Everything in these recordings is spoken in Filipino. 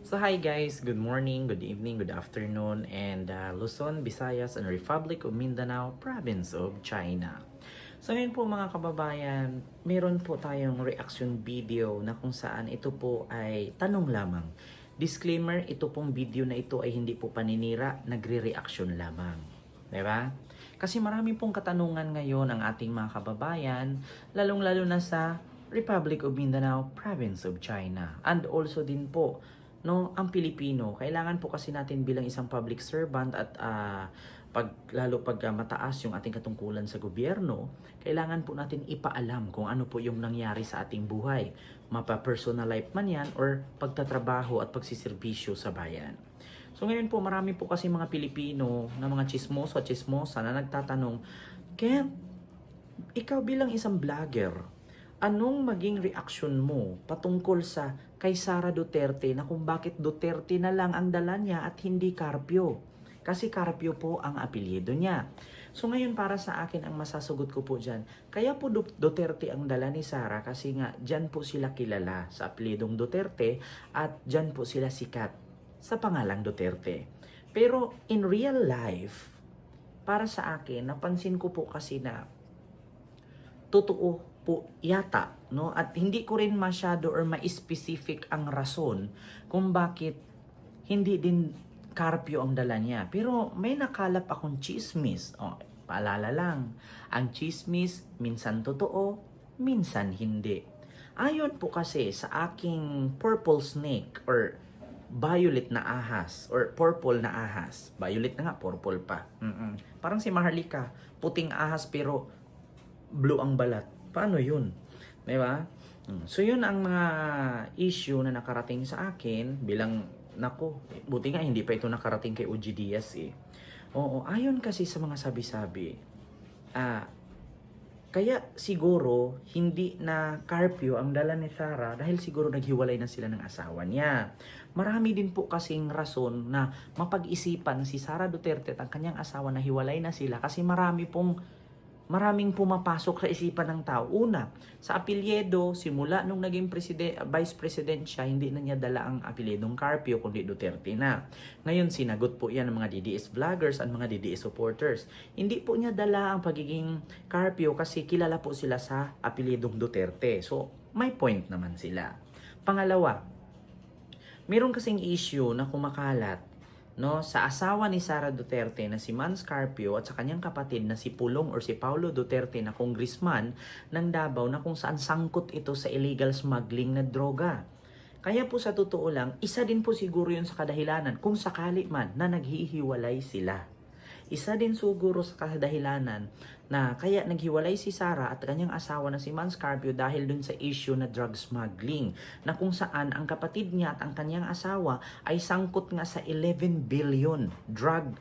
So hi guys, good morning, good evening, good afternoon, and Luzon, Visayas, and Republic of Mindanao, Province of China. So ngayon po mga kababayan, meron po tayong reaction video na kung saan ito po ay tanong lamang. Disclaimer, ito pong video na ito ay hindi po paninira, nagre-reaction lamang. Diba? Kasi marami pong katanungan ngayon ang ating mga kababayan, lalong-lalo na sa Republic of Mindanao, Province of China. And also din po, no, ang Pilipino, kailangan po kasi natin bilang isang public servant at lalo pag mataas yung ating katungkulan sa gobyerno, kailangan po natin ipaalam kung ano po yung nangyari sa ating buhay. Mapa-personal life man yan or pagtatrabaho at pagsiservisyo sa bayan. So ngayon po marami po kasi mga Pilipino na mga chismoso at chismosa na nagtatanong, Ken, ikaw bilang isang vlogger, anong maging reaksyon mo patungkol sa kay Sara Duterte na kung bakit Duterte na lang ang dala niya at hindi Carpio? Kasi Carpio po ang apelyido niya. So ngayon para sa akin ang masasagot ko po dyan, kaya po Duterte ang dala ni Sara kasi nga dyan po sila kilala sa apelyidong Duterte at dyan po sila sikat sa pangalang Duterte. Pero in real life, para sa akin, napansin ko po kasi na totoo po yata, no? At hindi ko rin masyado or ma-specific ang rason kung bakit hindi din Carpio ang dala niya. Pero may nakalap akong chismis. Oh, paalala lang, ang chismis minsan totoo, minsan hindi. Ayon po kasi sa aking purple snake or violet na ahas or purple na ahas. Violet na nga, purple pa. Parang si Maharlika, puting ahas pero blue ang balat. Paano yun? Diba? So yun ang mga issue na nakarating sa akin bilang, nako, buti nga hindi pa ito nakarating kay OG Diaz eh. Oo, ayon kasi sa mga sabi-sabi, kaya siguro hindi na Carpio ang dala ni Sara dahil siguro naghiwalay na sila ng asawa niya. Marami din po kasing rason na mapag-isipan si Sara Duterte at ang kanyang asawa na hiwalay na sila kasi maraming pumapasok sa isipan ng tao. Una, sa apelyido, simula nung naging vice president siya, hindi na niya dala ang apelyidong Carpio, kundi Duterte na. Ngayon, sinagot po yan ng mga DDS vloggers at mga DDS supporters. Hindi po niya dala ang pagiging Carpio kasi kilala po sila sa apelyidong Duterte. So, may point naman sila. Pangalawa, meron kasing issue na kumakalat, no, sa asawa ni Sara Duterte na si Mans Carpio at sa kanyang kapatid na si Pulong or si Paulo Duterte na congressman ng Davao na kung saan sangkot ito sa illegal smuggling na droga. Kaya po sa totoo lang, isa din po siguro yun sa kadahilanan kung sakali man na naghihiwalay sila. Isa din siguro sa kadahilanan na kaya naghiwalay si Sara at kanyang asawa na si Mans Carpio dahil dun sa issue na drug smuggling na kung saan ang kapatid niya at ang kanyang asawa ay sangkot nga sa 11 billion drug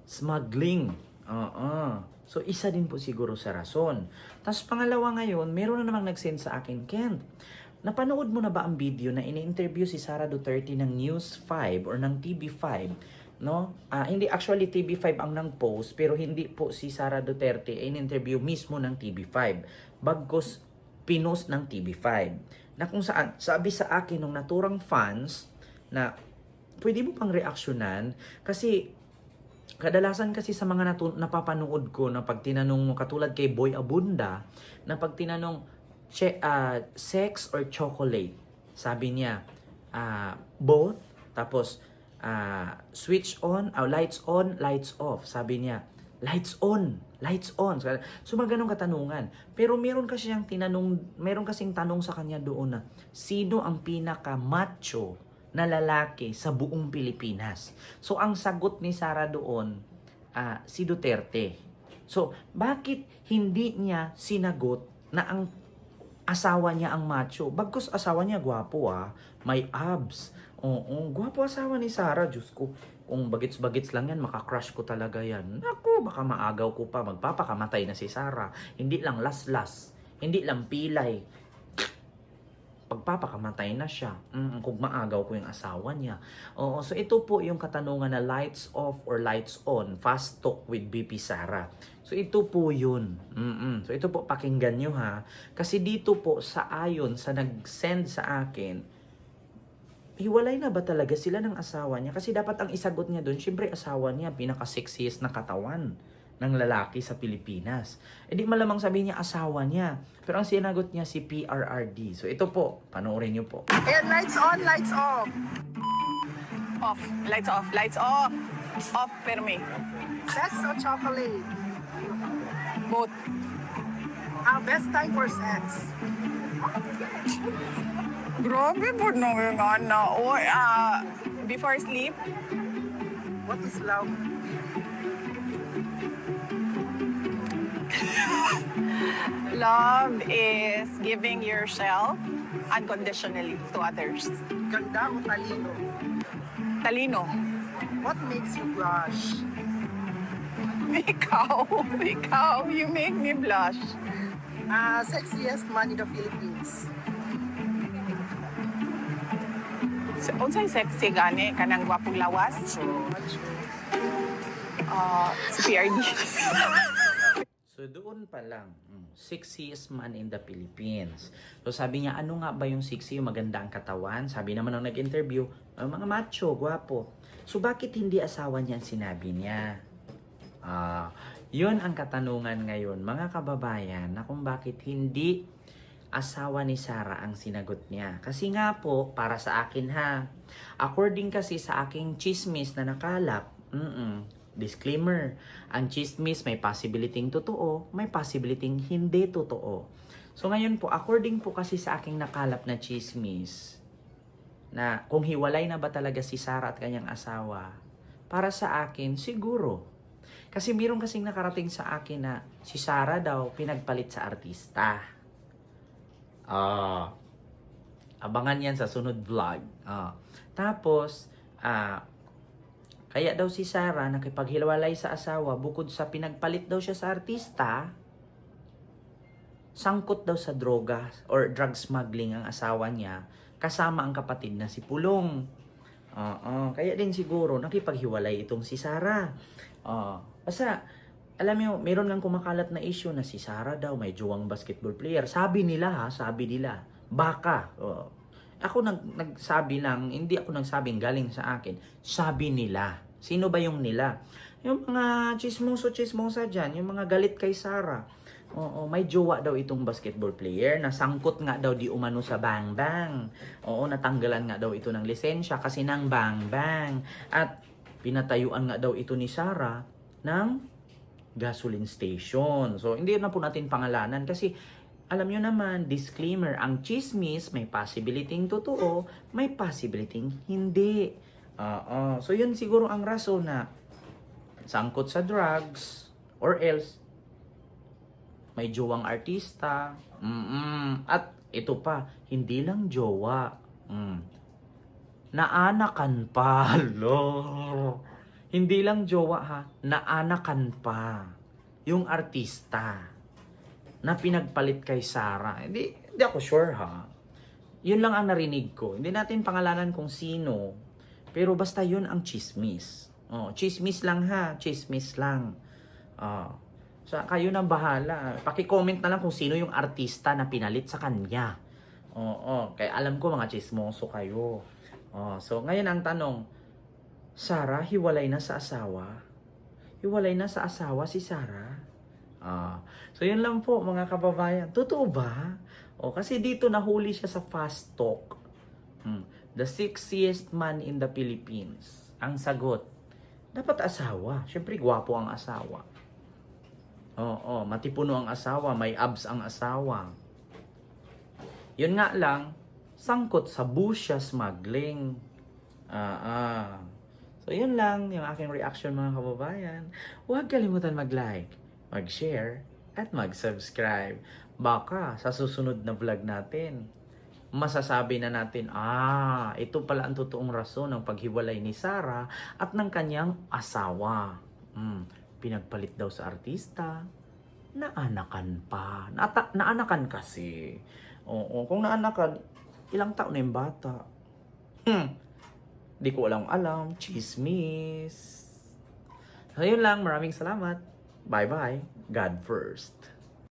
smuggling. So isa din po siguro sa rason. Tapos pangalawa ngayon, meron na namang nag-send sa akin, Ken, napanood mo na ba ang video na ini-interview si Sara Duterte ng News 5 or ng TV5? No? Hindi actually TV5 ang nang-post pero hindi po si Sara Duterte ay in-interview mismo ng TV5. Bagkus pinost ng TV5. Na kung saan sabi sa akin ng naturang fans na pwede mo pang reaksyonan kasi kadalasan kasi sa mga napapanood ko na pag tinanong mo katulad kay Boy Abunda na pag tinanong sex or chocolate, sabi niya both, tapos switch on, lights on, lights off. Sabi niya, lights on, lights on. So mga ganong katanungan. Pero meron kasing tanong sa kanya doon na, sino ang pinaka-macho na lalaki sa buong Pilipinas? So ang sagot ni Sara doon, si Duterte. So bakit hindi niya sinagot na ang asawa niya ang macho? Bagkus asawa niya gwapo may abs. Oo, gwapo asawa ni Sara. Diyos ko, kung bagits-bagits lang yan, makakrush ko talaga yan. Naku, baka maagaw ko pa. Magpapakamatay na si Sara. Hindi lang las-las. Hindi lang pilay. Pagpapakamatay na siya. Kung maagaw ko yung asawa niya. Oo, so ito po yung katanungan na lights off or lights on. Fast talk with BP Sara. So ito po yun. So ito po, pakinggan nyo ha. Kasi dito po sa ayon sa nag-send sa akin, hiwalay na ba talaga sila ng asawa niya? Kasi dapat ang isagot niya doon, syempre asawa niya, pinaka-sexiest na katawan ng lalaki sa Pilipinas. E di malamang sabihin niya asawa niya. Pero ang sinagot niya si PRRD. So ito po, panoorin niyo po. And lights on, lights off. Off. Lights off. Lights off. Off, perme. Sex or chocolate? Both. Best time for sex. Grabe po na yung ana. Or, before sleep, What is love? love is giving yourself unconditionally to others. Ganda o talino? Talino. What makes you blush? Ikaw, you make me blush. Sexiest man in the Philippines. Unsay sexy gani, kanang gwapong lawas? Si PRD. So doon pa lang, sexiest man in the Philippines. So sabi niya, ano nga ba yung sexy, yung maganda ang katawan? Sabi naman ng nag-interview, mga macho, gwapo. So bakit hindi asawa niya ang sinabi niya? Yun ang katanungan ngayon, mga kababayan, na kung bakit hindi asawa ni Sarah ang sinagot niya. Kasi nga po, para sa akin ha, according kasi sa aking chismis na nakalap, disclaimer, ang chismis may possibility totoo, may possibility hindi totoo. So ngayon po, according po kasi sa aking nakalap na chismis, na kung hiwalay na ba talaga si Sarah at kanyang asawa, para sa akin, siguro. Kasi mayroon kasing nakarating sa akin na si Sarah daw pinagpalit sa artista. Abangan yan sa sunod vlog. Tapos, kaya daw si Sarah nakipaghiwalay sa asawa, bukod sa pinagpalit daw siya sa artista, sangkot daw sa droga or drug smuggling ang asawa niya, kasama ang kapatid na si Pulong. Kaya din siguro nakipaghiwalay itong si Sarah. Basta, alam mo, meron ngang kumakalat na issue na si Sarah daw may jowang basketball player. Sabi nila baka. Ako nagsabi lang, hindi ako nagsabing galing sa akin. Sabi nila. Sino ba yung nila? Yung mga chismosa dyan, yung mga galit kay Sarah. May jowa daw itong basketball player, nasangkot nga daw di umano sa Bang Bang. Natanggalan nga daw ito ng lisensya kasi ng Bang Bang. At pinatayuan nga daw ito ni Sarah ng gasoline station. So, hindi na po natin pangalanan kasi alam nyo naman, disclaimer, ang chismis may possibility totoo, may possibility hindi. So, yun siguro ang rason na sangkot sa drugs or else may jowang artista. At ito pa, hindi lang jowa. Naanakan pa. Hindi lang jowa ha, naanakan pa yung artista na pinagpalit kay Sarah. Hindi ako sure ha. Yun lang ang narinig ko. Hindi natin pangalanan kung sino. Pero basta yun ang chismis. Chismis lang ha, chismis lang. So kayo nang bahala. Paki-comment na lang kung sino yung artista na pinalit sa kanya. Kaya alam ko mga chismoso kayo. So ngayon ang tanong, Sarah, hiwalay na sa asawa? Hiwalay na sa asawa si Sarah? So yun lang po mga kababayan. Totoo ba? Kasi dito nahuli siya sa Fast Talk. The sexiest man in the Philippines. Ang sagot, dapat asawa. Siyempre, gwapo ang asawa. Matipuno ang asawa. May abs ang asawa. Yun nga lang, sangkot sa busya smuggling. So, yun lang yung aking reaction mga kababayan. Huwag kalimutan mag-like, mag-share, at mag-subscribe. Baka sa susunod na vlog natin, masasabi na natin, ito pala ang totoong rason ng paghiwalay ni Sarah at ng kanyang asawa. Pinagpalit daw sa artista, naanakan pa. Naanakan kasi. Kung naanakan, ilang taon na yung bata? Di ko alam. Chismis. So, yun lang. Maraming salamat. Bye-bye. God first.